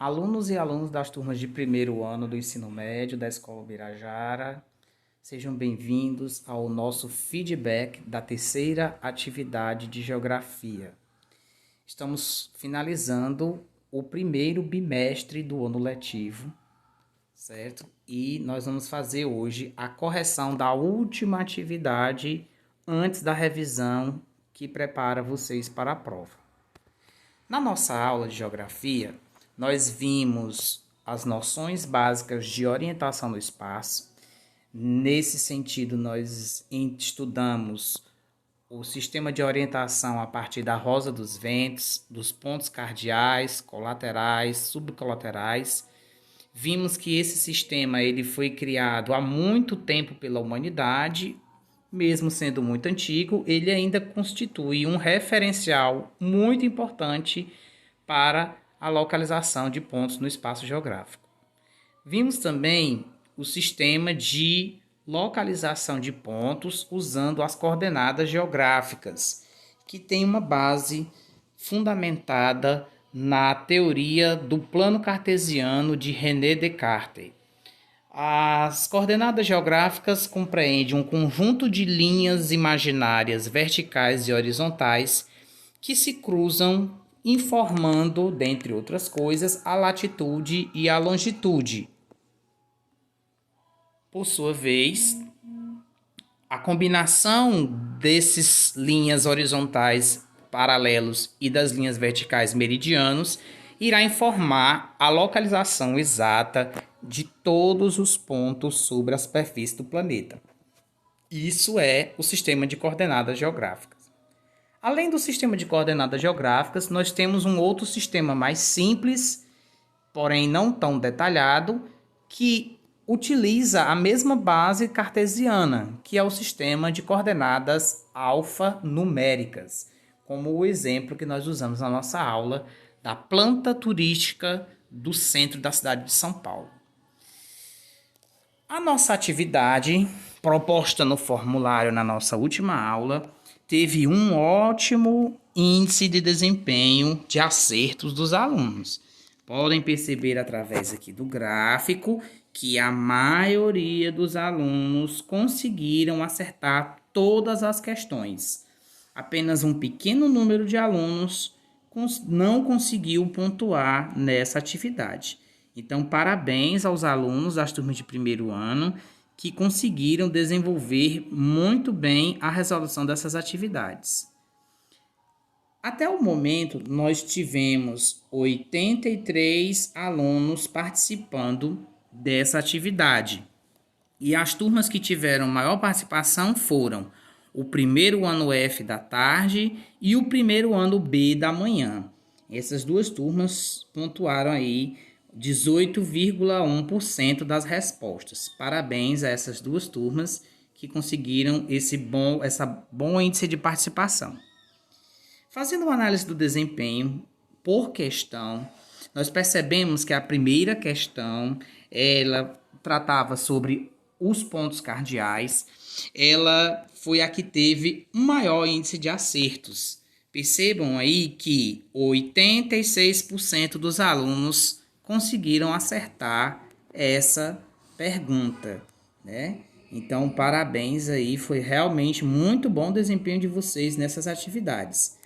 Alunos e alunos das turmas de primeiro ano do ensino médio da Escola Ubirajara, sejam bem-vindos ao nosso feedback da terceira atividade de Geografia. Estamos finalizando o primeiro bimestre do ano letivo, certo? E nós vamos fazer hoje a correção da última atividade antes da revisão que prepara vocês para a prova. Na nossa aula de Geografia, nós vimos as noções básicas de orientação no espaço. Nesse sentido, nós estudamos o sistema de orientação a partir da rosa dos ventos, dos pontos cardeais, colaterais, subcolaterais. Vimos que esse sistema ele foi criado há muito tempo pela humanidade, mesmo sendo muito antigo, ele ainda constitui um referencial muito importante para a localização de pontos no espaço geográfico. Vimos também o sistema de localização de pontos usando as coordenadas geográficas, que tem uma base fundamentada na teoria do plano cartesiano de René Descartes. As coordenadas geográficas compreendem um conjunto de linhas imaginárias verticais e horizontais que se cruzam, informando, dentre outras coisas, a latitude e a longitude. Por sua vez, a combinação dessas linhas horizontais paralelos e das linhas verticais meridianos irá informar a localização exata de todos os pontos sobre a superfície do planeta. Isso é o sistema de coordenadas geográficas. Além do sistema de coordenadas geográficas, nós temos um outro sistema mais simples, porém não tão detalhado, que utiliza a mesma base cartesiana, que é o sistema de coordenadas alfanuméricas, como o exemplo que nós usamos na nossa aula da planta turística do centro da cidade de São Paulo. A nossa atividade, proposta no formulário na nossa última aula, teve um ótimo índice de desempenho de acertos dos alunos. Podem perceber através aqui do gráfico que a maioria dos alunos conseguiram acertar todas as questões. Apenas um pequeno número de alunos não conseguiu pontuar nessa atividade. Então, parabéns aos alunos das turmas de primeiro ano que conseguiram desenvolver muito bem a resolução dessas atividades. Até o momento, nós tivemos 83 alunos participando dessa atividade. E as turmas que tiveram maior participação foram o primeiro ano F da tarde e o primeiro ano B da manhã. Essas duas turmas pontuaram aí 18,1% das respostas. Parabéns a essas duas turmas que conseguiram esse bom índice de participação. Fazendo uma análise do desempenho por questão, nós percebemos que a primeira questão, ela tratava sobre os pontos cardeais, ela foi a que teve um maior índice de acertos. Percebam aí que 86% dos alunos conseguiram acertar essa pergunta, né? Então, parabéns aí, foi realmente muito bom o desempenho de vocês nessas atividades.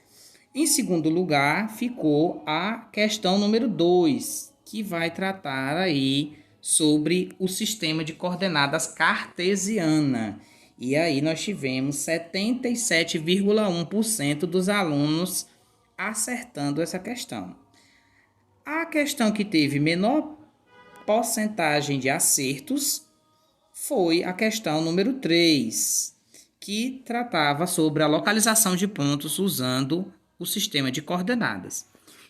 Em segundo lugar, ficou a questão número 2, que vai tratar aí sobre o sistema de coordenadas cartesiana. E aí nós tivemos 77,1% dos alunos acertando essa questão. A questão que teve menor porcentagem de acertos foi a questão número 3, que tratava sobre a localização de pontos usando o sistema de coordenadas.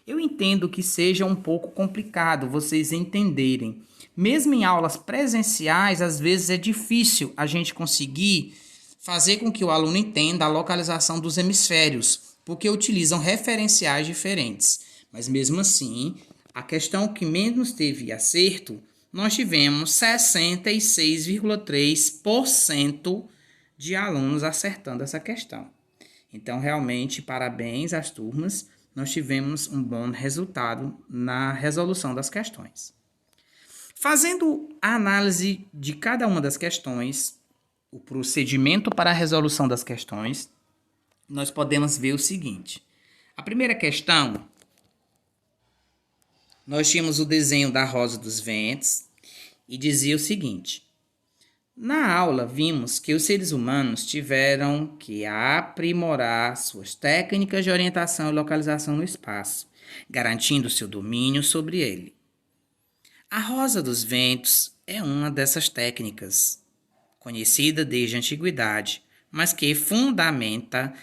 Eu entendo que seja um pouco complicado vocês entenderem. Mesmo em aulas presenciais, às vezes é difícil a gente conseguir fazer com que o aluno entenda a localização dos hemisférios, porque utilizam referenciais diferentes. Mas mesmo assim, a questão que menos teve acerto, nós tivemos 66,3% de alunos acertando essa questão. Então, realmente, parabéns às turmas, nós tivemos um bom resultado na resolução das questões. Fazendo a análise de cada uma das questões, o procedimento para a resolução das questões, nós podemos ver o seguinte. A primeira questão, nós tínhamos o desenho da Rosa dos Ventos e dizia o seguinte. Na aula, vimos que os seres humanos tiveram que aprimorar suas técnicas de orientação e localização no espaço, garantindo seu domínio sobre ele. A Rosa dos Ventos é uma dessas técnicas, conhecida desde a antiguidade, mas que fundamenta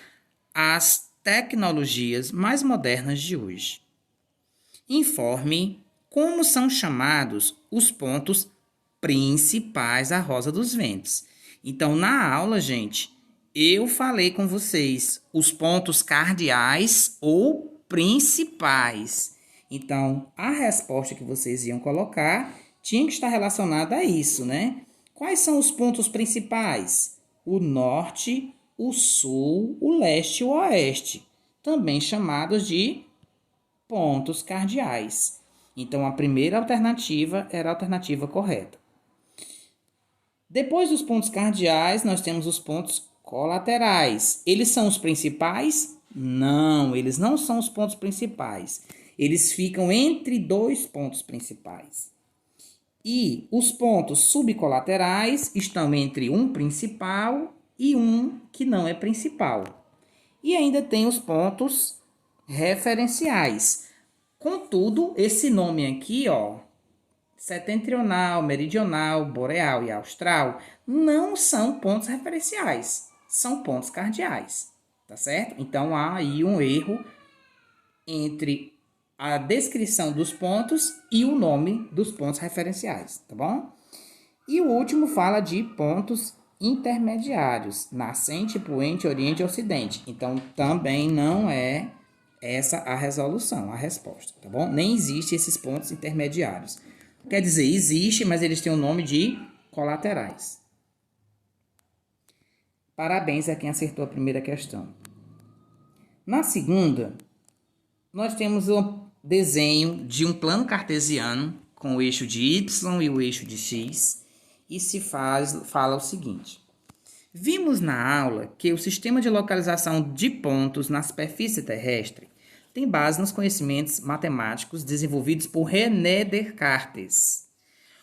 as tecnologias mais modernas de hoje. Informe como são chamados os pontos principais da Rosa dos Ventos. Então, na aula, gente, eu falei com vocês os pontos cardeais ou principais. Então, a resposta que vocês iam colocar tinha que estar relacionada a isso, né? Quais são os pontos principais? O norte, o sul, o leste e o oeste, também chamados de pontos cardeais. Então, a primeira alternativa era a alternativa correta. Depois dos pontos cardeais, nós temos os pontos colaterais. Eles são os principais? Não, eles não são os pontos principais. Eles ficam entre dois pontos principais. E os pontos subcolaterais estão entre um principal e um que não é principal. E ainda tem os pontos referenciais. Contudo, esse nome aqui, setentrional, meridional, boreal e austral, não são pontos referenciais, são pontos cardeais, tá certo? Então, há aí um erro entre a descrição dos pontos e o nome dos pontos referenciais, tá bom? E o último fala de pontos intermediários, nascente, poente, oriente e ocidente. Então, também não é essa a resolução, a resposta, tá bom? Nem existe esses pontos intermediários. Quer dizer, existe, mas eles têm o nome de colaterais. Parabéns a quem acertou a primeira questão. Na segunda, nós temos o desenho de um plano cartesiano com o eixo de Y e o eixo de X e fala o seguinte. Vimos na aula que o sistema de localização de pontos na superfície terrestre tem base nos conhecimentos matemáticos desenvolvidos por René Descartes.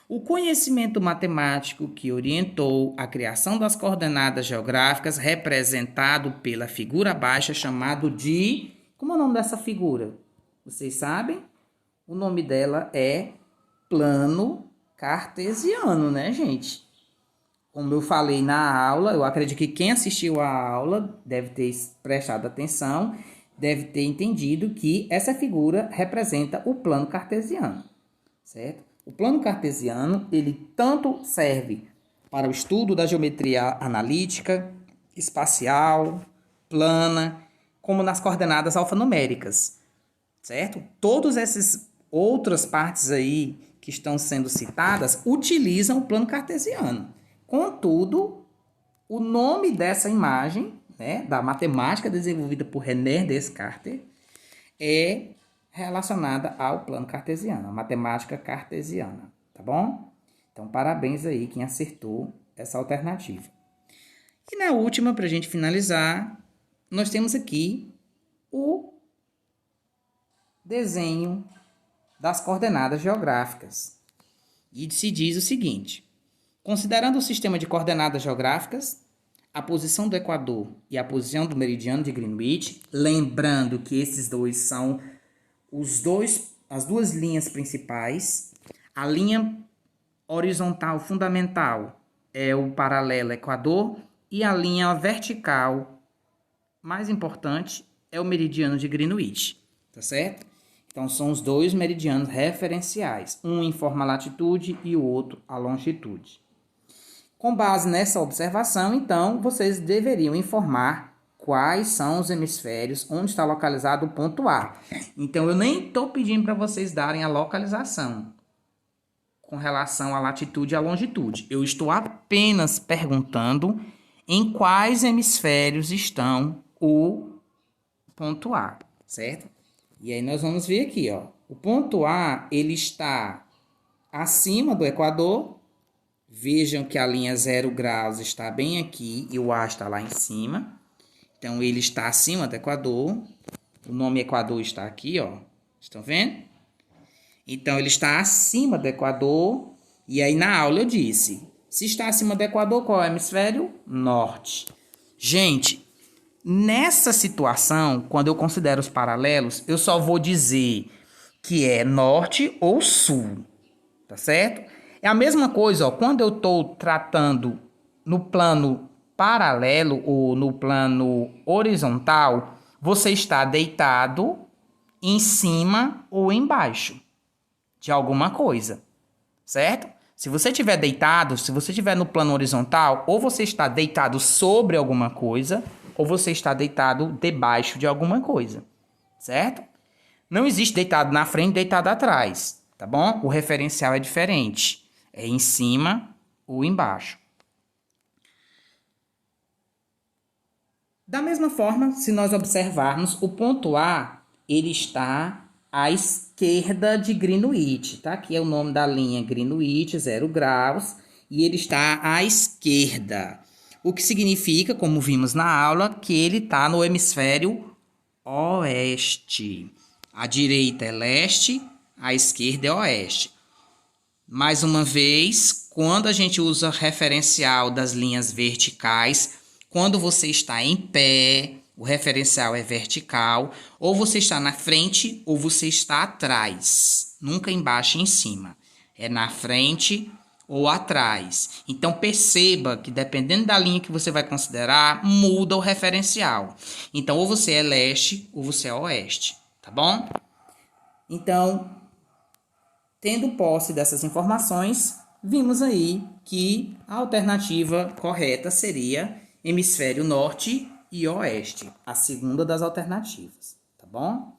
O conhecimento matemático que orientou a criação das coordenadas geográficas representado pela figura abaixo é chamado de... Como é o nome dessa figura? Vocês sabem? O nome dela é plano cartesiano, né, gente? Como eu falei na aula, eu acredito que quem assistiu à aula deve ter prestado atenção, deve ter entendido que essa figura representa o plano cartesiano, certo? O plano cartesiano, ele tanto serve para o estudo da geometria analítica, espacial, plana, como nas coordenadas alfanuméricas, certo? Todas essas outras partes aí que estão sendo citadas utilizam o plano cartesiano. Contudo, o nome dessa imagem, né, da matemática desenvolvida por René Descartes, é relacionada ao plano cartesiano, a matemática cartesiana, tá bom? Então, parabéns aí quem acertou essa alternativa. E na última, para a gente finalizar, nós temos aqui o desenho das coordenadas geográficas. E se diz o seguinte: considerando o sistema de coordenadas geográficas, a posição do Equador e a posição do meridiano de Greenwich, lembrando que esses dois são as duas linhas principais. A linha horizontal fundamental é o paralelo Equador e a linha vertical mais importante é o meridiano de Greenwich, tá certo? Então, são os dois meridianos referenciais, um informa a latitude e o outro a longitude. Com base nessa observação, então, vocês deveriam informar quais são os hemisférios onde está localizado o ponto A. Então, eu nem estou pedindo para vocês darem a localização com relação à latitude e à longitude. Eu estou apenas perguntando em quais hemisférios estão o ponto A, certo? E aí nós vamos ver aqui, ó. O ponto A, ele está acima do Equador. Vejam que a linha 0 graus está bem aqui e o A está lá em cima. Então, ele está acima do Equador. O nome Equador está aqui, ó. Estão vendo? Então, ele está acima do Equador. E aí, na aula eu disse, se está acima do Equador, qual é o hemisfério? Norte. Gente, nessa situação, quando eu considero os paralelos, eu só vou dizer que é norte ou sul. Tá certo? É a mesma coisa, ó, quando eu estou tratando no plano paralelo ou no plano horizontal, você está deitado em cima ou embaixo de alguma coisa, certo? Se você estiver deitado, se você estiver no plano horizontal, ou você está deitado sobre alguma coisa, ou você está deitado debaixo de alguma coisa, certo? Não existe deitado na frente e deitado atrás, tá bom? O referencial é diferente. É em cima ou embaixo. Da mesma forma, se nós observarmos, o ponto A, ele está à esquerda de Greenwich, tá? Aqui é o nome da linha Greenwich, 0 graus, e ele está à esquerda. O que significa, como vimos na aula, que ele está no hemisfério oeste. A direita é leste, a esquerda é oeste. Mais uma vez, quando a gente usa referencial das linhas verticais, quando você está em pé, o referencial é vertical, ou você está na frente ou você está atrás, nunca embaixo e em cima. É na frente ou atrás. Então, perceba que dependendo da linha que você vai considerar, muda o referencial. Então, ou você é leste ou você é oeste, tá bom? Então, tendo posse dessas informações, vimos aí que a alternativa correta seria hemisfério norte e oeste, a segunda das alternativas, tá bom?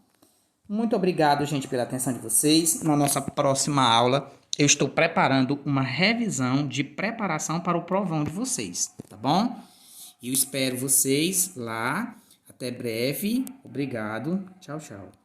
Muito obrigado, gente, pela atenção de vocês. Na nossa próxima aula, eu estou preparando uma revisão de preparação para o provão de vocês, tá bom? E eu espero vocês lá. Até breve. Obrigado. Tchau, tchau.